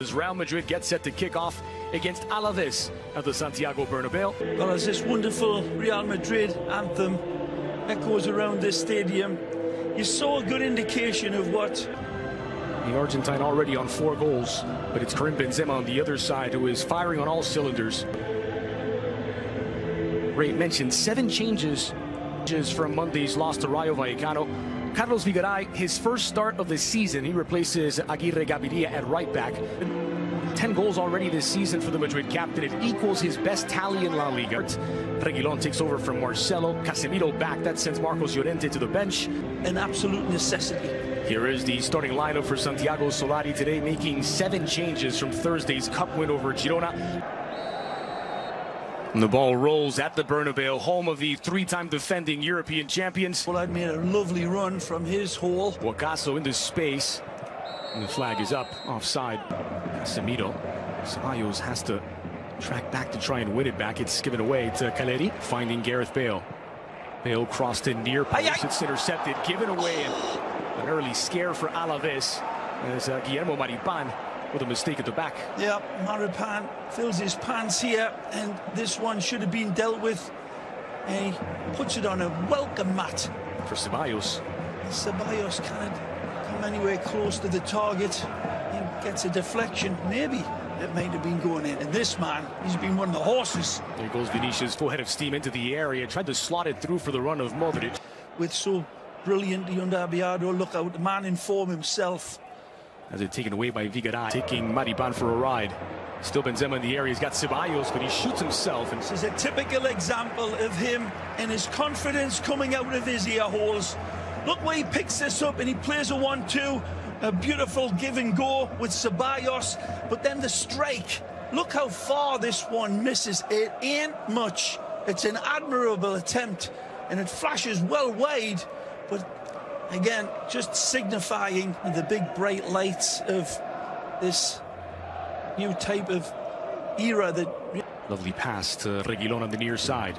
As Real Madrid gets set to kick off against Alaves at the Santiago Bernabeu. Well, as this wonderful Real Madrid anthem echoes around this stadium, you saw a good indication of what... The Argentine already on 4 goals, but it's Karim Benzema on the other side who is firing on all cylinders. Ray mentioned 7 changes from Monday's loss to Rayo Vallecano. Carlos Vigaray, his first start of the season, he replaces Aguirre Gaviria at right back. 10 goals already this season for the Madrid captain. It equals his best tally in La Liga. Reguilón takes over from Marcelo. Casemiro back. That sends Marcos Llorente to the bench. An absolute necessity. Here is the starting lineup for Santiago Solari today, making 7 changes from Thursday's cup win over Girona. And the ball rolls at the Bernabeu, home of the 3-time defending European champions. Well, I'd made a lovely run from his hole. Wakaso into space. And the flag is up, offside. Casemiro. Ceballos has to track back to try and win it back. It's given away to Caleri, finding Gareth Bale. Bale crossed in near post. It's intercepted, given away. An early scare for Alaves as Guillermo Maripan with a mistake at the back. Yeah, Maripan fills his pants here, and this one should have been dealt with. And he puts it on a welcome mat. For Ceballos. Ceballos can't come anywhere close to the target. He gets a deflection. Maybe it might have been going in. And this man, he's been one of the horses. There goes Vinicius, full head of steam into the area. Tried to slot it through for the run of Madrid. With so brilliantly under Abiado, look out, the man in form himself. As it's taken away by Vigaray, taking Maripan for a ride. Still Benzema in the area. He's got Ceballos, but he shoots himself. And this is a typical example of him and his confidence coming out of his ear holes. Look where he picks this up and he plays a 1-2. A beautiful give and go with Ceballos. But then the strike. Look how far this one misses. It ain't much. It's an admirable attempt. And it flashes well wide. But again, just signifying the big bright lights of this new type of era that... Lovely pass to Reguilón on the near side.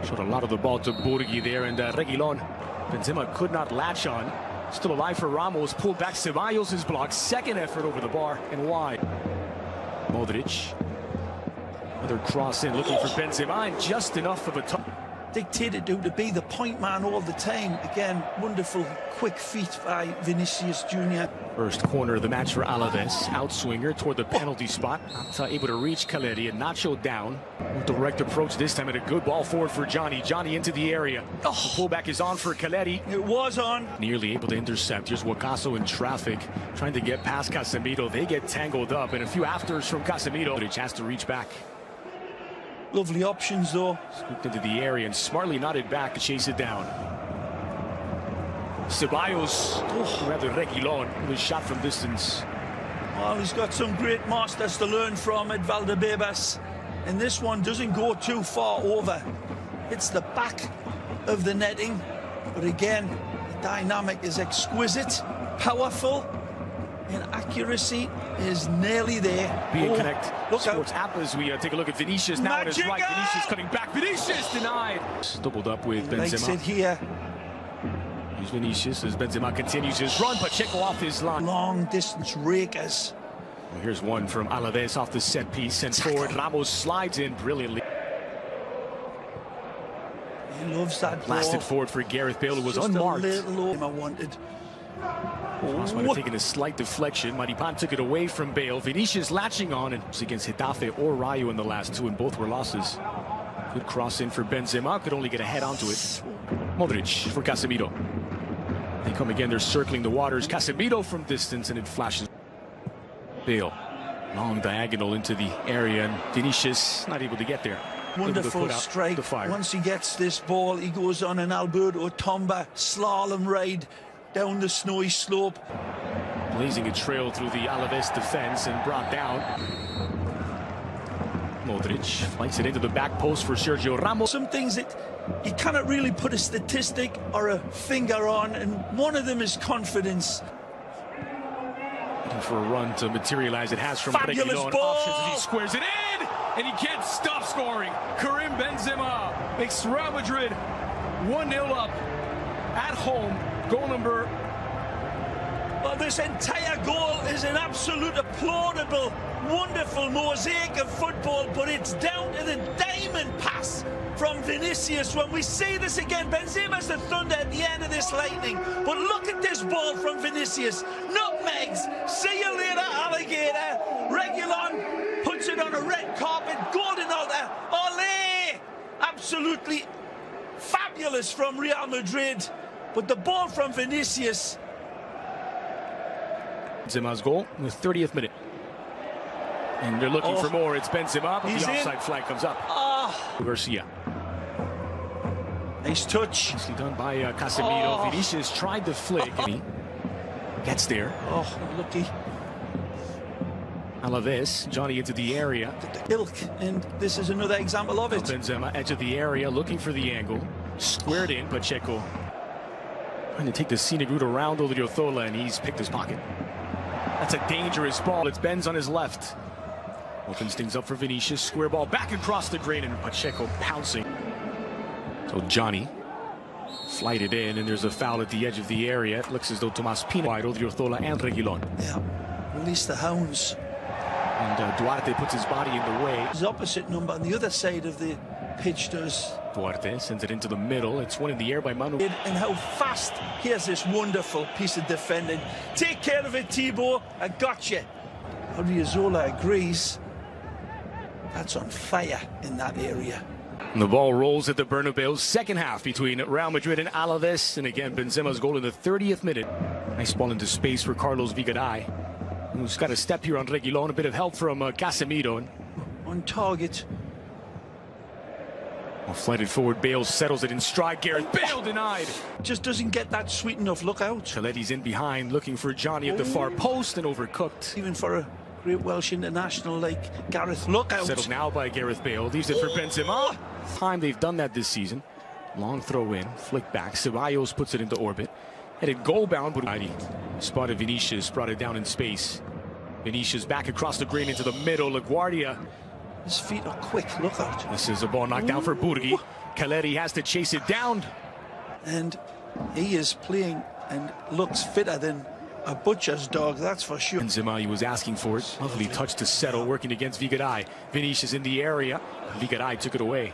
Showed a lot of the ball to Burgi there, and Reguilón. Benzema could not latch on. Still alive for Ramos. Pulled back. Ceballos is blocked. Second effort over the bar and wide. Modric. Another cross in, looking for Benzema, and just enough of a touch. Dictated to be the point man all the time. Again, wonderful quick feet by Vinicius Jr. First corner of the match for Alaves. Outswinger toward the penalty spot. Not able to reach Caleri, and Nacho down. With direct approach this time, and a good ball forward for Johnny. Johnny into the area. The pullback is on for Caleri. It was on. Nearly able to intercept. Here's Wakaso in traffic, trying to get past Casemiro. They get tangled up, and a few afters from Casemiro. But a chance to reach back. Lovely options, though. Scooped into the area and smartly nodded back to chase it down. Ceballos, rather Reguilón, with a shot from distance. Well, he's got some great masters to learn from at Valdebebas. And this one doesn't go too far over. It's the back of the netting. But again, the dynamic is exquisite, powerful, and accuracy is nearly there. Being Connect look Sports out. app as we take a look at Vinicius now on his right. Vinicius cutting back. Vinicius denied. Doubled up with Benzema. Likes it here. Here's Vinicius as Benzema continues his run. Pacheco off his line. Long distance rakers. Well, here's one from Alaves off the set piece. Sent forward. Ramos slides in brilliantly. He loves that Blasted ball. forward for Gareth Bale, who was just unmarked. A little over I wanted. Cross might have taken a slight deflection. Maripan took it away from Bale. Vinicius latching on, and it was against Getafe or Rayo in the last 2, and both were losses. Good cross in for Benzema. Could only get a head onto it. Modric for Casemiro. They come again. They're circling the waters. Casemiro from distance, and it flashes. Bale. Long diagonal into the area, and Vinicius not able to get there. Wonderful strike. Once he gets this ball, he goes on an Alberto Tomba slalom ride down the snowy slope. Blazing a trail through the Alaves defense and brought down. Modric flights it into the back post for Sergio Ramos. Some things that you cannot really put a statistic or a finger on, and one of them is confidence. Looking for a run to materialize. It has from Reguilón. Options as he squares it in, and he can't stop scoring. Karim Benzema makes Real Madrid 1-0 up at home. Goal number Well, this entire goal is an absolute applaudable, wonderful mosaic of football, but it's down to the diamond pass from Vinicius. When we see this again, Benzema's the thunder at the end of this lightning, but look at this ball from Vinicius. Nutmegs, see you later, alligator. Reguilon puts it on a red carpet, golden altar. Ole! Absolutely fabulous from Real Madrid, but the ball from Vinicius. Benzema's goal in the 30th minute. And they're looking for more. It's Benzema, but the offside flag comes up. Garcia. Nice touch. Nicely done by Casemiro. Vinicius tried to flick. And he gets there. Oh, lucky. Alaves, Johnny into the area. Ilk, and this is another example of it. Benzema, edge of the area, looking for the angle. Squared in, Pacheco. Trying to take the scenic route around Odriozola, and he's picked his pocket. That's a dangerous ball. It's Benz on his left. Opens things up for Vinicius. Square ball back across the grain, and Pacheco pouncing. So Johnny flighted in, and there's a foul at the edge of the area. It looks as though Tomas Pina wide, Odriozola and Reguilon. Yeah, release the hounds. And Duarte puts his body in the way. His opposite number on the other side of the pitch does. Duarte sends it into the middle. It's one in the air by Manu. And how fast. Here's this wonderful piece of defending. Take care of it, Thibaut. I got you. Odriozola agrees. That's on fire in that area. And the ball rolls at the Bernabeu. Second half between Real Madrid and Alaves. And again, Benzema's goal in the 30th minute. Nice ball into space for Carlos Vigaray, who's got a step here on Reguilon. A bit of help from Casemiro. On target. Well, flighted forward, Bale settles it in stride. Gareth Bale denied. Just doesn't get that sweet enough look out. Coletti's in behind, looking for Johnny at the far post, and overcooked. Even for a great Welsh international like Gareth, look out. Settled now by Gareth Bale. Leaves it for Benzema. Time they've done that this season. Long throw in, flick back. Ceballos puts it into orbit. Headed goal bound, but spotted Vinicius, brought it down in space. Vinicius back across the green into the middle. LaGuardia. His feet are quick, look out. This is a ball knocked down for Burgi. Coletti has to chase it down. And he is playing and looks fitter than a butcher's dog, that's for sure. Benzema, he was asking for it. Lovely touch to settle, working against Vigaray. Vinicius in the area. Vigaray took it away.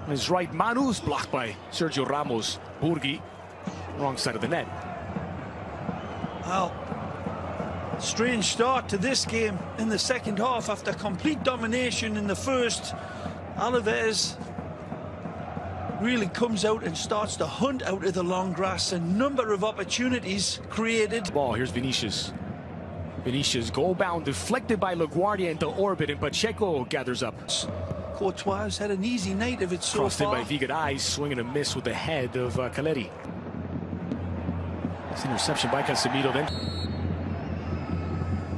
On his right, Manu's blocked by Sergio Ramos. Burgi, wrong side of the net. Well, strange start to this game in the second half after complete domination in the first. Alaves really comes out and starts to hunt out of the long grass. A number of opportunities created. Ball, here's Vinicius. Vinicius goal bound, deflected by LaGuardia into orbit, and Pacheco gathers up. Courtois has had an easy night of it so Crossed far. in by Vigaray, swing and a miss with the head of Coletti. It's interception by Casemiro then.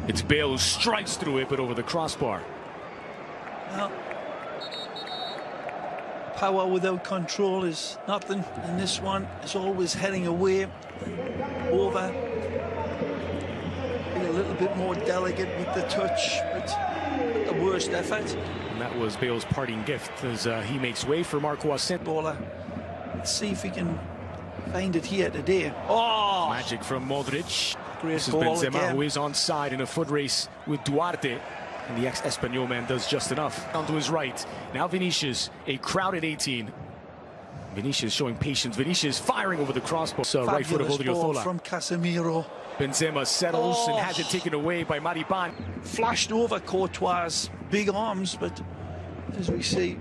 It's Bale who strikes through it, but over the crossbar. Well, power without control is nothing, and this one is always heading away, over. Be a little bit more delicate with the touch, but the worst effort. And that was Bale's parting gift as he makes way for Marco Asensio. Let's see if he can find it here today. Oh! Magic from Modric. Great This is goal Benzema, again. who is onside in a foot race with Duarte. And the ex-Espanyol man does just enough. Down to his right. Now Vinicius, a crowded 18. Vinicius showing patience. Vinicius firing over the crossbar. So right foot of Odriozola. From Casemiro. Benzema settles and has it taken away by Maripan. Flashed over Courtois' big arms, but as we see,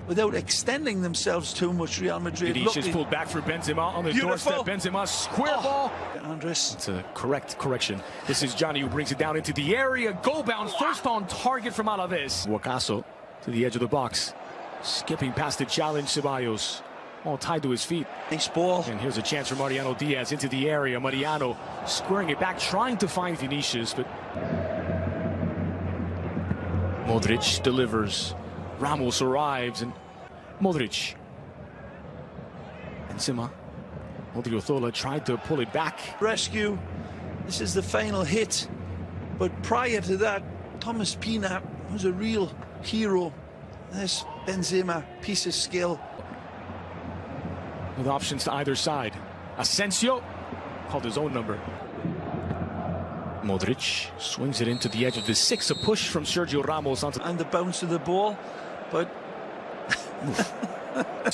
without extending themselves too much, Real Madrid. Vinicius pulled back for Benzema on the doorstep. Benzema square ball. Andres. It's a correct correction. This is Johnny who brings it down into the area. Goal bound, first on target from Alaves. Wakaso to the edge of the box. Skipping past the challenge, Ceballos. All tied to his feet. Nice ball. And here's a chance for Mariano Diaz into the area. Mariano squaring it back, trying to find Vinicius, but Modric delivers. Ramos arrives, and Modric. Benzema. Odriozola tried to pull it back. Rescue. This is the final hit. But prior to that, Tomas Pina was a real hero. This Benzema, piece of skill. With options to either side. Asensio called his own number. Modric swings it into the edge of the 6. A push from Sergio Ramos onto and the bounce of the ball, but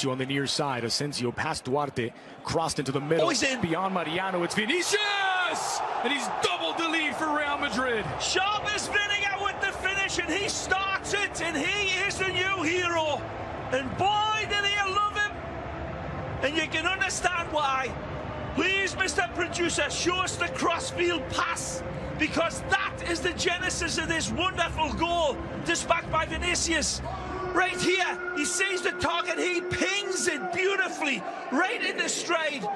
on the near side. Asensio past Duarte, crossed into the middle. Oh, he's in. Beyond Mariano, it's Vinicius! And he's doubled the lead for Real Madrid. Sharp is spinning out with the finish, and he starts it, and he is the new hero. And boy, did he love him. And you can understand why. Please, Mr. Producer, show us the crossfield pass, because that is the genesis of this wonderful goal, dispatched by Vinicius. Right here, he sees the target, he pings it beautifully, right in the stride.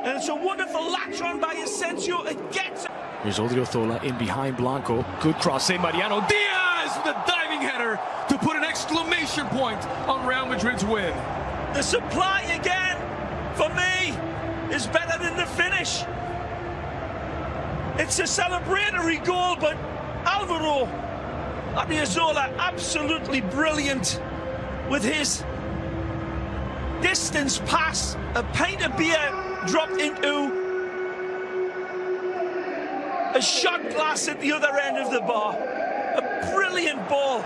And it's a wonderful latch on by Asensio. It gets. Here's Odriozola in behind Blanco. Good cross, say Mariano. Diaz with a diving header to put an exclamation point on Real Madrid's win. The supply again, for me, is better than the finish. It's a celebratory goal, but Alvaro Odriozola absolutely brilliant with his distance pass, a pint of beer dropped into a shot glass at the other end of the bar. A brilliant ball.